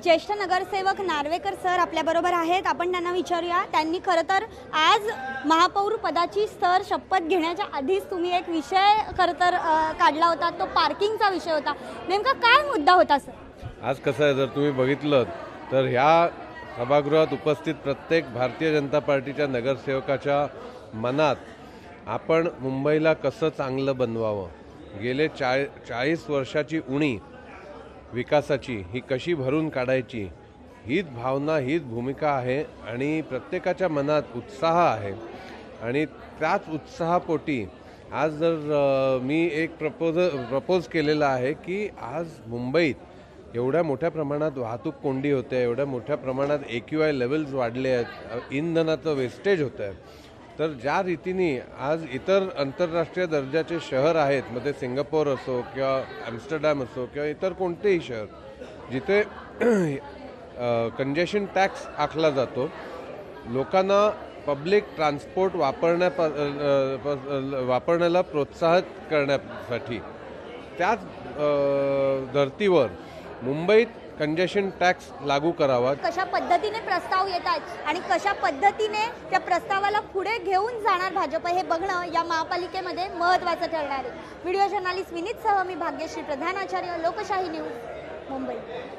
ज्येष्ठ नगरसेवक नार्वेकर सर आपल्याबरोबर आहेत. आपण त्यांना विचारूया. त्यांनी खरं तर आज महापौर पदाची सर शपथ घेण्याच्या आधीच तुम्ही एक विषय खरं तर काढला होता, तो पार्किंगचा विषय होता. नेमका काय मुद्दा होता सर? आज कसं आहे, जर तुम्ही बघितलं तर ह्या सभागृहात उपस्थित प्रत्येक भारतीय जनता पार्टीच्या नगरसेवकाच्या मनात आपण मुंबईला कसं चांगलं बनवावं, गेले 40 वर्षाची उणी विकासाची ही कशी भरून काढायची, हीच भावना, हीच भूमिका आहे आणि प्रत्येकाच्या मनात उत्साह आहे. आणि त्याच उत्साहापोटी आज जर मी एक प्रपोज केलेला आहे की आज मुंबईत एवढ्या मोठ्या प्रमाणात वाहतूक कोंडी होते, एवढ्या मोठ्या प्रमाणात AQI लेवल्स वाढले आहेत, इंधनाचं वेस्टेज होतं आहे. तर ज्या रीतीने आज इतर आंतरराष्ट्रीय दर्जाचे शहर आहेत, मग ते सिंगापूर असो किंवा ॲम्स्टरडॅम असो किंवा इतर कोणतेही शहर जिथे कंजेशन टॅक्स आखला जातो, लोकांना पब्लिक ट्रान्सपोर्ट वापरण्याला प्रोत्साहित करण्यासाठी, त्याच धर्तीवर मुंबईत कंजेशन टॅक्स लागू करावा. कशा पद्धतीने प्रस्ताव येतात आणि कशा पद्धतीने त्या प्रस्तावाला पुढे घेऊन जाणार भाजप, हे बघणं या महापालिकेमध्ये महत्त्वाचं ठरणार आहे. व्हिडिओ जर्नलिस्ट विनीतसह मी भाग्यश्री प्रधानाचार्य, लोकशाही न्यूज, मुंबई.